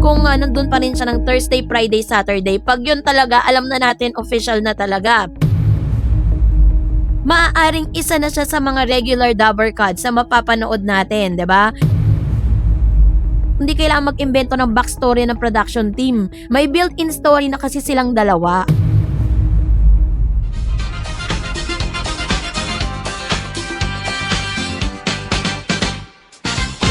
kung nandun pa rin siya ng Thursday, Friday, Saturday. Pag yun talaga, alam na natin official na talaga. Maaaring isa na siya sa mga regular Dabber Cards na mapapanood natin, 'di ba? Hindi kailangan mag-imbento ng backstory ng production team. May built-in story na kasi silang dalawa.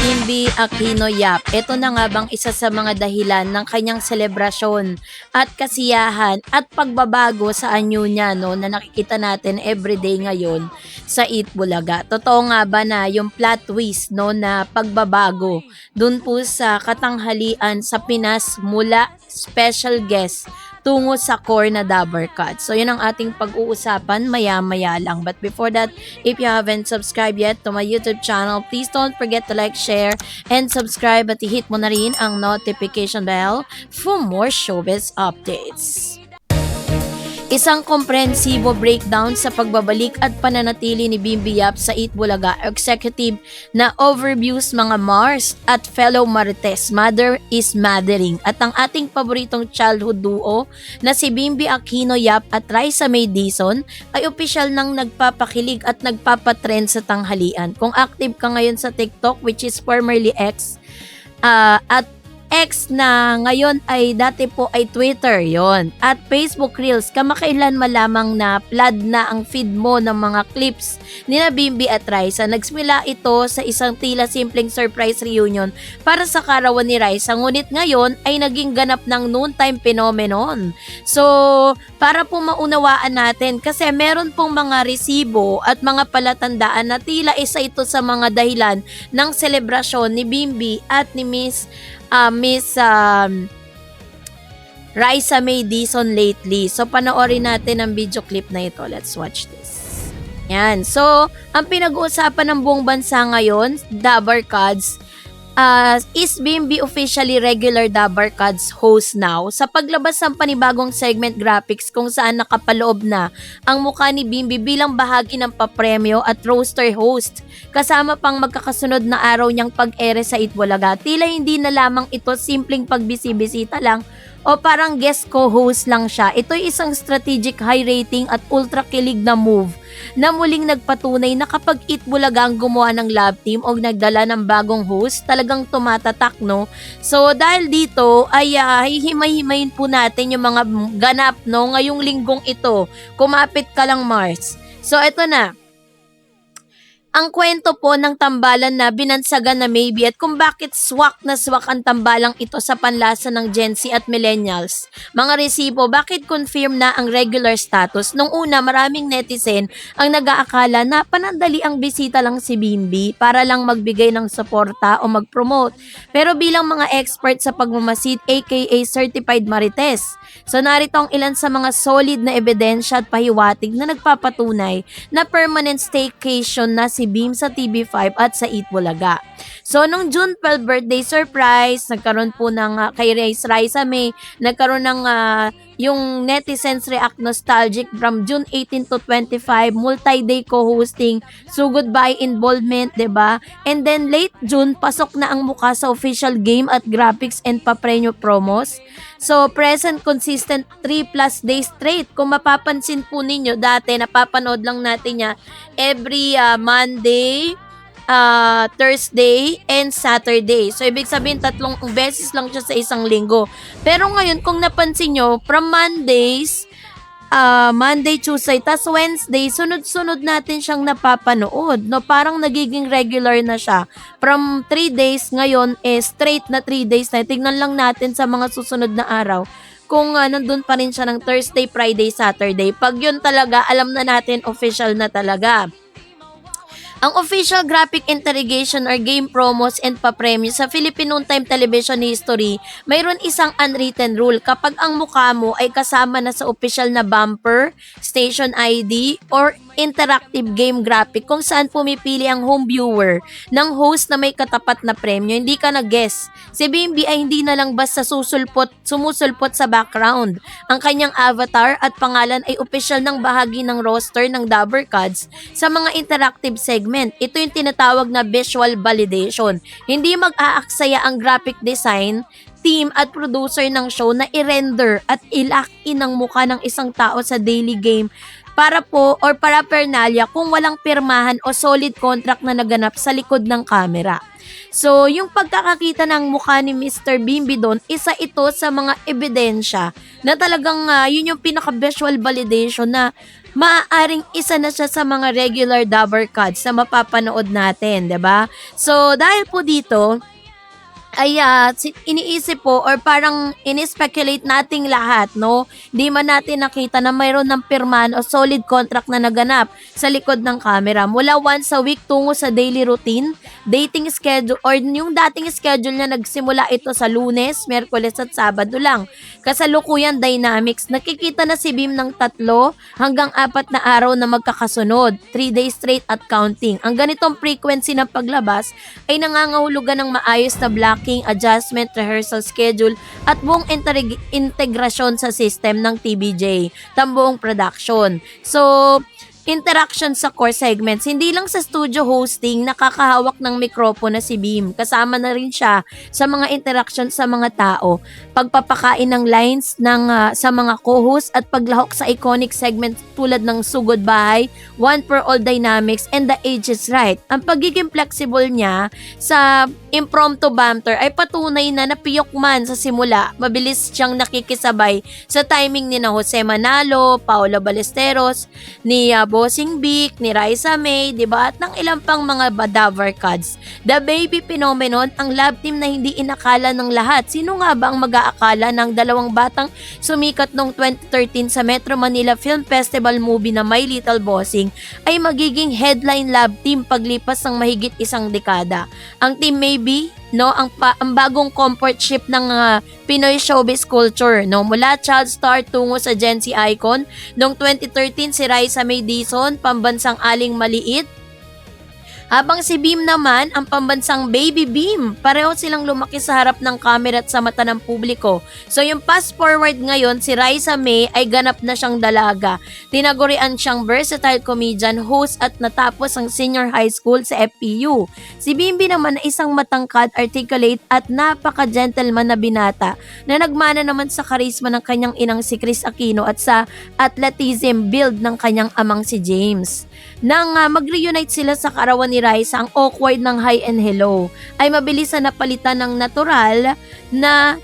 Bimby Aquino Yap, ito na nga bang isa sa mga dahilan ng kanyang selebrasyon at kasiyahan at pagbabago sa anyo niya, no, na nakikita natin everyday ngayon sa Eat Bulaga. Totoo nga ba na yung plot twist, no, na pagbabago dun po sa katanghalian sa Pinas mula special guest tungo sa core na Dabber Cut. So yun ang ating pag-uusapan maya-maya lang. But before that, if you haven't subscribed yet to my YouTube channel, please don't forget to like, share, and subscribe at i-hit mo na rin ang notification bell for more showbiz updates. Isang komprehensibo breakdown sa pagbabalik at pananatili ni Bimby Yap sa Eat Bulaga Executive na overviews mga Mars at fellow Marites, Mother is Mothering, at ang ating paboritong childhood duo na si Bimby Aquino Yap at Raisa May Dizon ay opisyal nang nagpapakilig at nagpapatrend sa tanghalian. Kung active ka ngayon sa TikTok, which is formerly X, at X na ngayon ay dati po ay Twitter yon, at Facebook Reels, kamakailan malamang na flood na ang feed mo ng mga clips ni na Bimby at Raisa. Nagsimula ito sa isang tila simpleng surprise reunion para sa karawan ni Raisa, ngunit ngayon ay naging ganap ng noontime phenomenon. So, para po maunawaan natin, kasi meron pong mga resibo at mga palatandaan na tila isa ito sa mga dahilan ng selebrasyon ni Bimby at ni Miss Raisa May Dizon lately. So, panoorin natin ang video clip na ito. Let's watch this. Yan. So, ang pinag-uusapan ng buong bansa ngayon, Dabber Cards, is Bimby officially regular Dabber Cards host now sa paglabas ng panibagong segment graphics kung saan nakapaloob na ang mukha ni Bimby bilang bahagi ng papremyo at roaster host, kasama pang magkakasunod na araw niyang pag-ere sa Eat Bulaga. Tila hindi na lamang ito simpleng pagbisibisita lang o parang guest co-host lang siya. Ito'y isang strategic, high rating at ultra kilig na move na muling nagpatunay na kapag Eat Bulaga ang gumawa ng love team o nagdala ng bagong host, talagang tumatatak, no? So, dahil dito ay hihimay-himayin po natin yung mga ganap, no, ngayong linggong ito. Kumapit ka lang, Mars. So, eto na. Ang kwento po ng tambalan na binansagan na maybe at kung bakit swak na swak ang tambalang ito sa panlasa ng Gen Z at Millennials. Mga resibo, bakit confirm na ang regular status? Nung una, maraming netizen ang nag-aakala na panandali ang bisita lang si Bimby para lang magbigay ng suporta o mag-promote. Pero bilang mga expert sa pagmamasid, aka Certified Marites, so narito ang ilan sa mga solid na ebidensya at pahiwatig na nagpapatunay na permanent staycation na si Bim sa TV5 at sa Eat Bulaga. So nung June 12 birthday surprise, nagkaroon po ng kay Raisa May, nagkaroon ng yung netizens react nostalgic from June 18 to 25, multi-day co-hosting, so goodbye involvement, 'di ba? And then late June, pasok na ang mukha sa official game at graphics and papremyo promos. So present consistent 3+ days straight. Kung mapapansin po ninyo, dati napapanood lang natin niya every Monday, Thursday, and Saturday. So, ibig sabihin, 3 beses lang siya sa isang linggo. Pero ngayon, kung napansin nyo, from Mondays, Monday, Tuesday, tas Wednesday, sunod-sunod natin siyang napapanood. No? Parang nagiging regular na siya. From 3 days, ngayon, straight na 3 days na. Tignan lang natin sa mga susunod na araw kung nandun pa rin siya ng Thursday, Friday, Saturday. Pag yun talaga, alam na natin, official na talaga. Ang official graphic interrogation or game promos and papremyo sa Philippine Noontime Television history, mayroon isang unwritten rule. Kapag ang mukha mo ay kasama na sa official na bumper, station ID, or interactive game graphic kung saan pumipili ang home viewer ng host na may katapat na premyo, hindi ka nag-guess. Si Bimby ay hindi na lang basta sumusulpot sa background. Ang kanyang avatar at pangalan ay opisyal ng bahagi ng roster ng Dabber Cards sa mga interactive segment segment. Ito yung tinatawag na visual validation. Hindi mag-aaksaya ang graphic design team at producer ng show na i-render at i-lock in ang mukha ng isang tao sa daily game para po or paraphernalia kung walang pirmahan o solid contract na naganap sa likod ng camera. So, yung pagkakakita ng mukha ni Mr. Bimbi doon, isa ito sa mga ebidensya na talagang yun yung pinaka-visual validation na maaaring isa na siya sa mga regular Dabber Cards na mapapanood natin, 'di ba? So, dahil po dito, ay iniisip po or parang ini-speculate nating lahat, no? Di man natin nakita na mayroon ng pirmahan o solid contract na naganap sa likod ng camera. Mula once a week tungo sa daily routine, dating schedule, or yung dating schedule niya nagsimula ito sa Lunes, Miyerkules at Sabado lang. Kasalukuyan dynamics, nakikita na si Bim ng 3 hanggang 4 na araw na magkakasunod, 3 days straight at counting. Ang ganitong frequency ng paglabas ay nangangahulugan ng maayos na blocking, adjustment, rehearsal schedule at buong integrasyon sa system ng TBJ, tambuong production. So, interaction sa core segments. Hindi lang sa studio hosting, nakakahawak ng mikropono na si Bim. Kasama na rin siya sa mga interaction sa mga tao. Pagpapakain ng lines sa mga co-host at paglahok sa iconic segments tulad ng Sugod Bahay, One for All Dynamics, and The Age is Right. Ang pagiging flexible niya sa impromptu banter ay patunay na napiyok man sa simula. Mabilis siyang nakikisabay sa timing ni na Jose Manalo, Paolo Ballesteros, ni Bossing Vic, ni Raisa May, diba? At ng ilang pang mga Dabber Cards. The Baby Phenomenon, ang love team na hindi inakala ng lahat. Sino nga ba ang mag-aakala ng dalawang batang sumikat noong 2013 sa Metro Manila Film Festival movie na My Little Bossing ay magiging headline love team paglipas ng mahigit isang dekada. Ang team Maybe, no, ang bagong comfort ship ng Pinoy showbiz culture, no, mula child star tungo sa Gen Z icon. Noong 2013 si Raisa May Dizon, pambansang aling maliit, habang si Bim naman, ang pambansang Baby Bim. Pareho silang lumaki sa harap ng camera at sa mata ng publiko. So yung fast forward ngayon, si Raisa May ay ganap na siyang dalaga. Tinagurian siyang versatile comedian, host at natapos ang senior high school sa FPU. Si Bimbi naman ay isang matangkad, articulate at napaka-gentleman na binata na nagmana naman sa karisma ng kanyang inang si Chris Aquino at sa athleticism build ng kanyang amang si James. Nang mag-reunite sila sa karawan ni Raisa, ang awkward ng hi and hello ay mabilis na napalitan ng natural na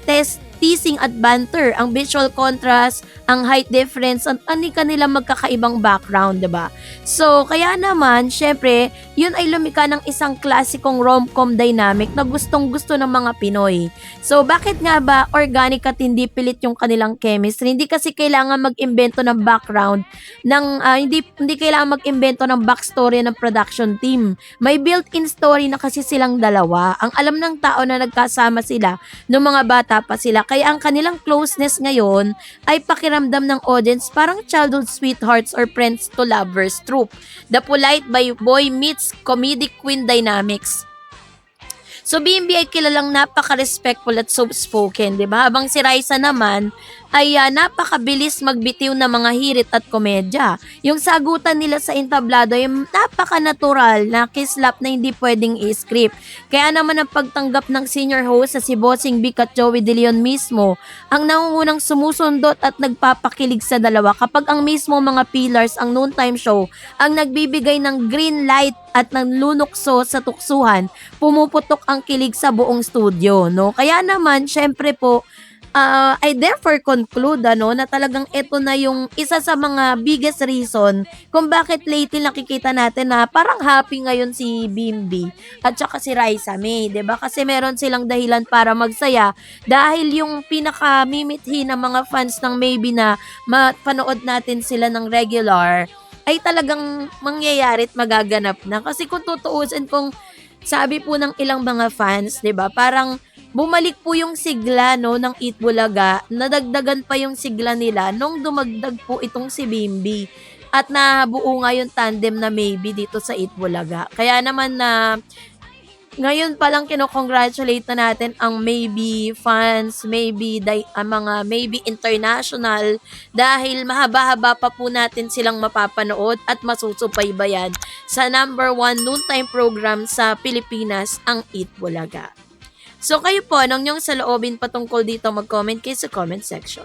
teasing at banter, ang visual contrast, ang height difference, at kanila magkakaibang background, diba? So, kaya naman, syempre, yun ay lumika ng isang klasikong rom-com dynamic na gustong-gusto ng mga Pinoy. So, bakit nga ba organic at hindi pilit yung kanilang chemistry? Hindi kasi kailangan mag-imbento ng background, hindi kailangan mag-imbento ng backstory ng production team. May built-in story na kasi silang dalawa. Ang alam ng tao na nagkasama sila nung mga bata pa sila. Kaya ang kanilang closeness ngayon ay pakiramdam ng audience parang childhood sweethearts or friends to lovers trope. The polite boy meets comedic queen dynamics. So, Bimbi ay kilalang napaka-respectful at soft-spoken, di ba? Habang si Raisa naman ay napakabilis magbitiw ng mga hirit at komedya. Yung sagutan nila sa entablado ay napaka-natural na kislap na hindi pwedeng i-script. Kaya naman ang pagtanggap ng senior host sa si Bossing Vic at Joey De Leon mismo ang nangungunang sumusundot at nagpapakilig sa dalawa kapag ang mismo mga pillars ang noontime show ang nagbibigay ng green light at nanlunukso sa tuksuhan, pumuputok ang kilig sa buong studio, no? Kaya naman, syempre po, I therefore conclude na talagang ito na yung isa sa mga biggest reason kung bakit lately nakikita natin na parang happy ngayon si Bimbi at saka si Raisa May, 'di ba? Kasi meron silang dahilan para magsaya dahil yung pinaka-mimithi ng mga fans ng Maybe na mapanood natin sila ng regular ay talagang mangyayari at magaganap na. Kasi kung tutuusin, kung sabi po ng ilang mga fans, 'di ba? Parang bumalik po yung sigla ng Eat Bulaga, nadagdagan pa yung sigla nila nung dumagdag po itong si Bimbi. At nabuo nga yung tandem na Maybe dito sa Eat Bulaga. Kaya naman na Ngayon pa lang kino-congratulate na natin ang maybe fans, maybe mga maybe international dahil mahaba-haba pa po natin silang mapapanood at masusubaybayan sa #1 noontime program sa Pilipinas, ang Eat Bulaga. So kayo po, anong inyong saloobin patungkol dito? Mag-comment kayo sa comment section.